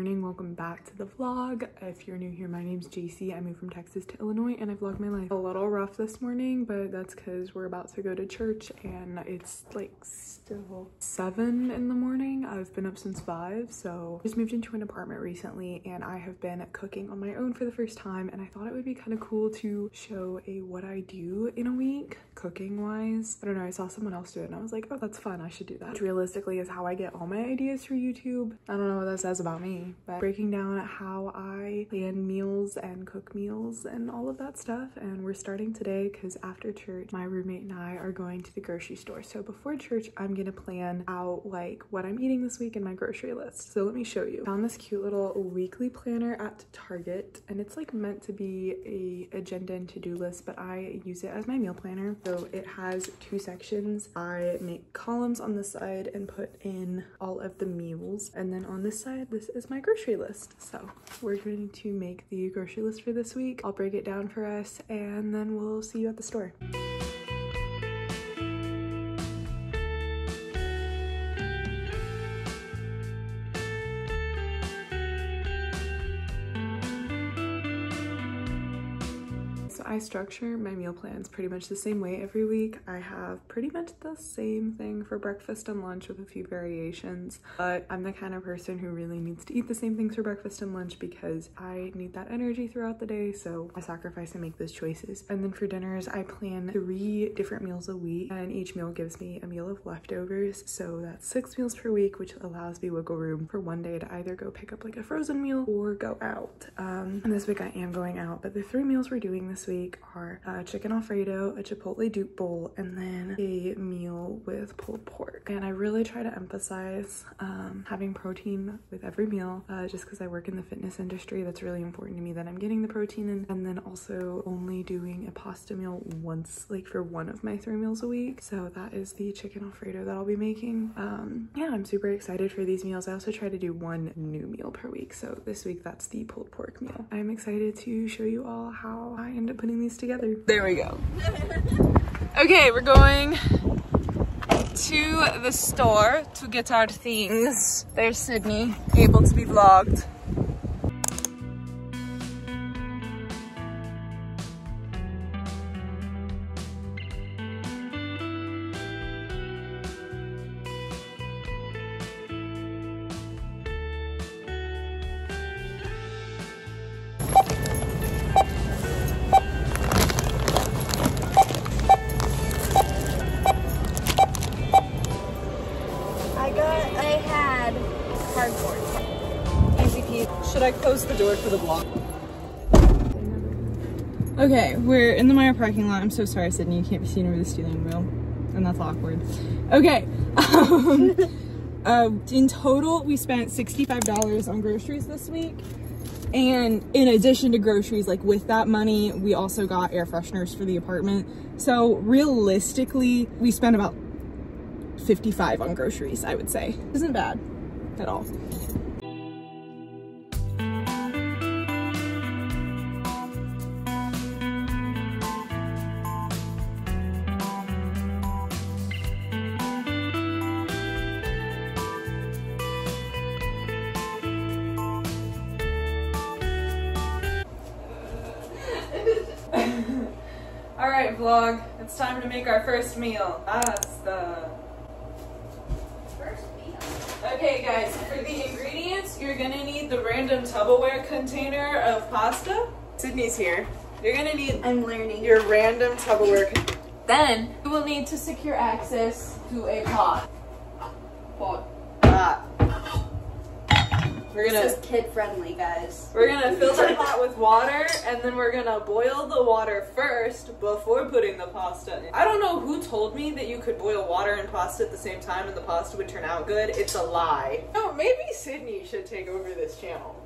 morning, welcome back to the vlog. If you're new here, my name's JC. I moved from Texas to Illinois and I vlog my life. A little rough this morning, but that's because we're about to go to church and it's like still 7 in the morning. I've been up since 5, so I just moved into an apartment recently and I have been cooking on my own for the first time, and I thought it would be kind of cool to show what I do in a week cooking wise. I don't know, I saw someone else do it and I was like, oh, that's fun, I should do that. Which realistically is how I get all my ideas for YouTube. I don't know what that says about me, but breaking down how I plan meals and cook meals and all of that stuff. And we're starting today because after church, my roommate and I are going to the grocery store. So before church, I'm gonna plan out like what I'm eating this week in my grocery list. So let me show you. Found this cute little weekly planner at Target, and it's like meant to be a agenda and to-do list, but I use it as my meal planner. So it has 2 sections. I make columns on this side and put in all of the meals, and then on this side, this is my grocery list. So we're going to make the grocery list for this week. I'll break it down for us and then we'll see you at the store. I structure my meal plans pretty much the same way every week. I have pretty much the same thing for breakfast and lunch with a few variations, but I'm the kind of person who really needs to eat the same things for breakfast and lunch because I need that energy throughout the day, so I sacrifice and make those choices. And then for dinners, I plan 3 different meals a week, and each meal gives me a meal of leftovers, so that's 6 meals per week, which allows me wiggle room for one day to either go pick up like a frozen meal or go out. And this week I am going out, but the 3 meals we're doing this week are chicken alfredo, a chipotle dupe bowl, and then a meal with pulled pork. And I really try to emphasize having protein with every meal, just because I work in the fitness industry. That's really important to me that I'm getting the protein in, and then also only doing a pasta meal once, like for one of my 3 meals a week. So that is the chicken alfredo that I'll be making. Yeah, I'm super excited for these meals. I also try to do 1 new meal per week, so this week that's the pulled pork meal. I'm excited to show you all how I end up putting these together. There we go. Okay, we're going to the store to get our things. There's Sydney, able to be vlogged. Should I close the door for the vlog? Okay, we're in the Meijer parking lot. I'm so sorry, Sydney, you can't be seen over the steering wheel, and that's awkward. Okay, in total, we spent $65 on groceries this week. And in addition to groceries, like with that money, we also got air fresheners for the apartment. So realistically, we spent about $55 on groceries, I would say. Isn't bad at all. Alright vlog, it's time to make our first meal. Pasta. First meal? Okay guys, for the ingredients, you're gonna need the random Tupperware container of pasta. Sydney's here. You're gonna need I'm learning. your random Tupperware container. Then, you will need to secure access to a pot. Pot. This is kid friendly, guys. We're gonna fill the pot with water, and then we're gonna boil the water first before putting the pasta in. I don't know who told me that you could boil water and pasta at the same time and the pasta would turn out good. It's a lie. No, maybe Sydney should take over this channel.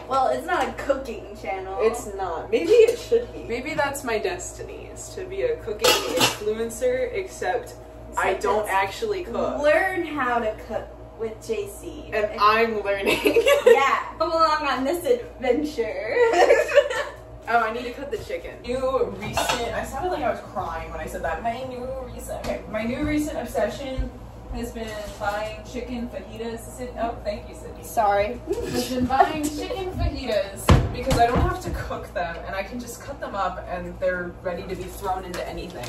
Well, it's not a cooking channel. It's not. Maybe it should be. Maybe that's my destiny, is to be a cooking influencer, except I don't actually cook. Learn how to cook with JC. And I'm learning. Yeah, come along on this adventure. Oh, I need to cut the chicken. I sounded like I was crying when I said that. My new recent obsession has been buying chicken fajitas. Oh, thank you, Sydney. Sorry. Has been buying chicken fajitas because I don't have to cook them and I can just cut them up and they're ready to be thrown into anything.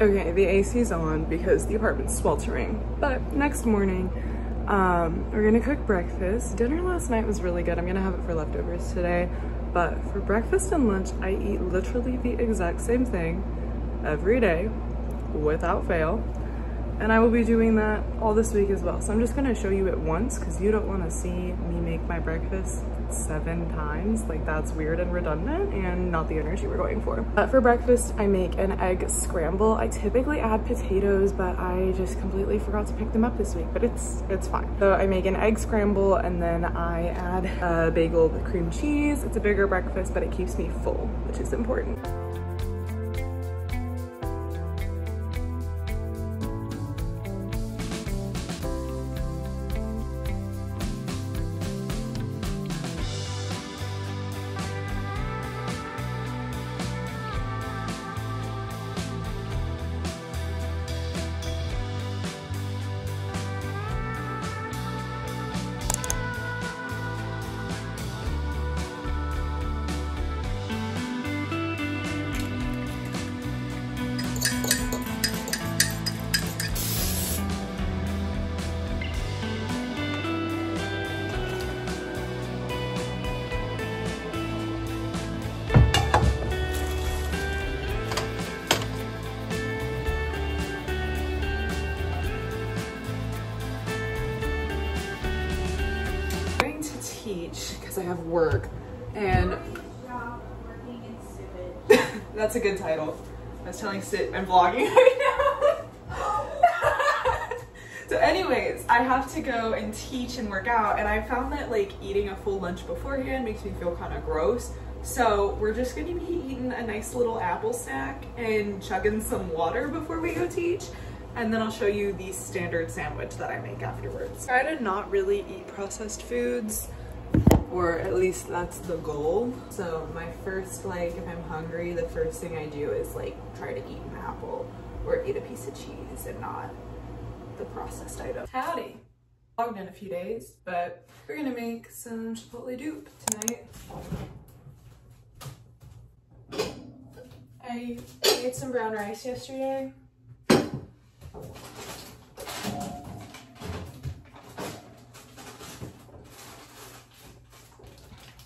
Okay, the AC's on because the apartment's sweltering, but next morning, we're gonna cook breakfast. Dinner last night was really good. I'm gonna have it for leftovers today, but for breakfast and lunch, I eat literally the exact same thing every day without fail, and I will be doing that all this week as well. So I'm just gonna show you it once because you don't wanna see me make my breakfast 7 times. Like, that's weird and redundant and not the energy we're going for. For breakfast, I make an egg scramble. I typically add potatoes, but I just completely forgot to pick them up this week, but it's fine. So I make an egg scramble and then I add a bagel with cream cheese. It's a bigger breakfast, but it keeps me full, which is important. Because I have work and that's a good title. I was telling Sid I'm vlogging right now. So anyways, I have to go and teach and work out, and I found that like eating a full lunch beforehand makes me feel kind of gross. So we're just gonna be eating a nice little apple snack and chugging some water before we go teach. And then I'll show you the standard sandwich that I make afterwards. I try to not really eat processed foods, or at least that's the goal. So my first, like, if I'm hungry, the first thing I do is like try to eat an apple or eat a piece of cheese and not the processed item. Howdy. Vlogged in a few days, but we're gonna make some chipotle dupe tonight. I made some brown rice yesterday.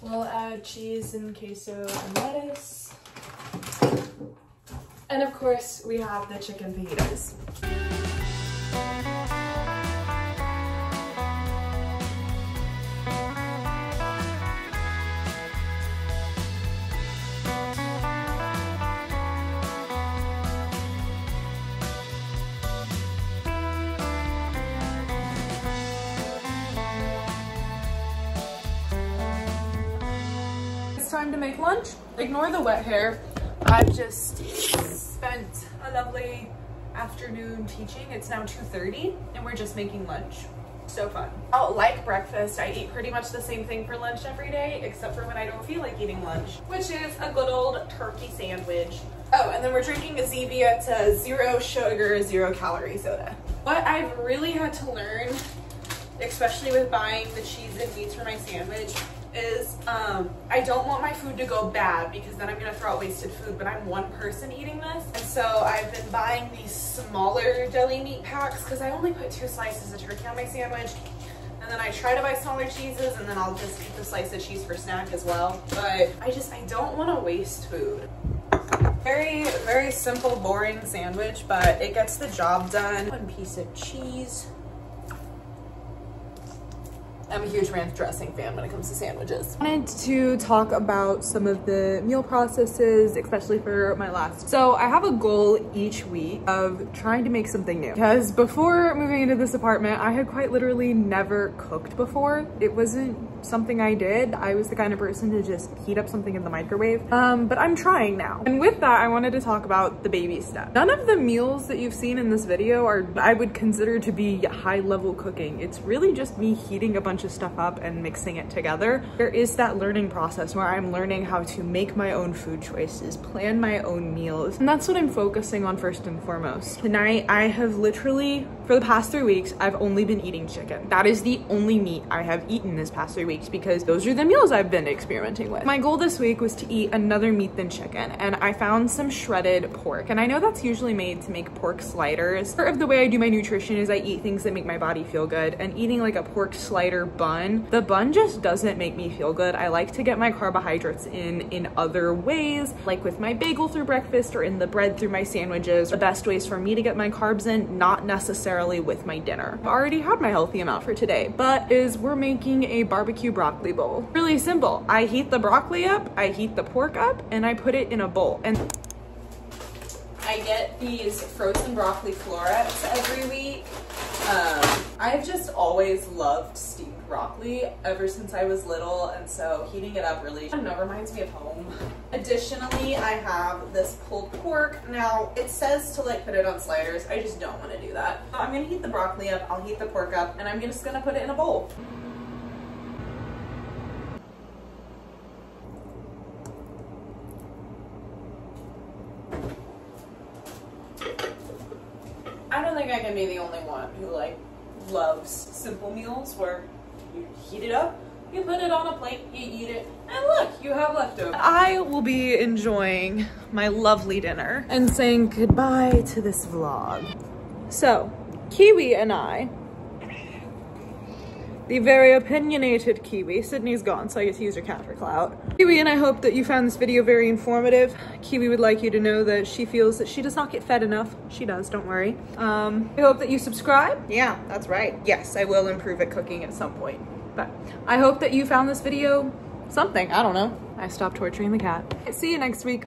We'll add cheese and queso and lettuce. And of course, we have the chicken fajitas. Time to make lunch. Ignore the wet hair. I've just spent a lovely afternoon teaching. It's now 2:30 and we're just making lunch. So fun. Like breakfast, I eat pretty much the same thing for lunch every day, except for when I don't feel like eating lunch, which is a good old turkey sandwich. Oh, and then we're drinking a Zevia. It's a 0 sugar, 0 calorie soda. What I've really had to learn, especially with buying the cheese and meats for my sandwich, is I don't want my food to go bad because then I'm gonna throw out wasted food, but I'm one person eating this. And so I've been buying these smaller deli meat packs because I only put 2 slices of turkey on my sandwich. And then I try to buy smaller cheeses and then I'll just eat the slice of cheese for snack as well. But I don't want to waste food. Very, very simple, boring sandwich, but it gets the job done. 1 piece of cheese. I'm a huge ranch dressing fan when it comes to sandwiches. I wanted to talk about some of the meal processes, especially for my last. So I have a goal each week of trying to make something new, because before moving into this apartment, I had quite literally never cooked before. It wasn't something I did. I was the kind of person to just heat up something in the microwave. But I'm trying now. And with that, I wanted to talk about the baby step. None of the meals that you've seen in this video are, I would consider to be high level cooking. It's really just me heating a bunch of stuff up and mixing it together. There is that learning process where I'm learning how to make my own food choices, plan my own meals. And that's what I'm focusing on first and foremost. Tonight, I have literally, for the past 3 weeks, I've only been eating chicken. That is the only meat I have eaten this past 3 weeks because those are the meals I've been experimenting with. My goal this week was to eat another meat than chicken, and I found some shredded pork. And I know that's usually made to make pork sliders. Part of the way I do my nutrition is I eat things that make my body feel good, and eating like a pork slider bun, the bun just doesn't make me feel good. I like to get my carbohydrates in other ways, like with my bagel through breakfast or in the bread through my sandwiches. The best ways for me to get my carbs in, not necessarily with my dinner. I already had my healthy amount for today, but we're making a barbecue broccoli bowl. Really simple. I heat the broccoli up, I heat the pork up, and I put it in a bowl. And I get these frozen broccoli florets every week. I've just always loved steamed broccoli ever since I was little, and so heating it up really, I don't know, reminds me of home. Additionally, I have this pulled pork. Now, it says to like put it on sliders. I just don't want to do that. I'm gonna heat the broccoli up, I'll heat the pork up, and I'm just gonna put it in a bowl. I don't think I can be the only one who like loves simple meals where you heat it up, you put it on a plate, you eat it, and look, you have leftovers. I will be enjoying my lovely dinner and saying goodbye to this vlog. So, Kiwi and I, the very opinionated Kiwi. Sydney's gone, so I get to use her cat for clout. Kiwi and I hope that you found this video very informative. Kiwi would like you to know that she feels that she does not get fed enough. She does, don't worry. I hope that you subscribe. Yeah, that's right. Yes, I will improve at cooking at some point. But I hope that you found this video something, I don't know. I stopped torturing the cat. See you next week.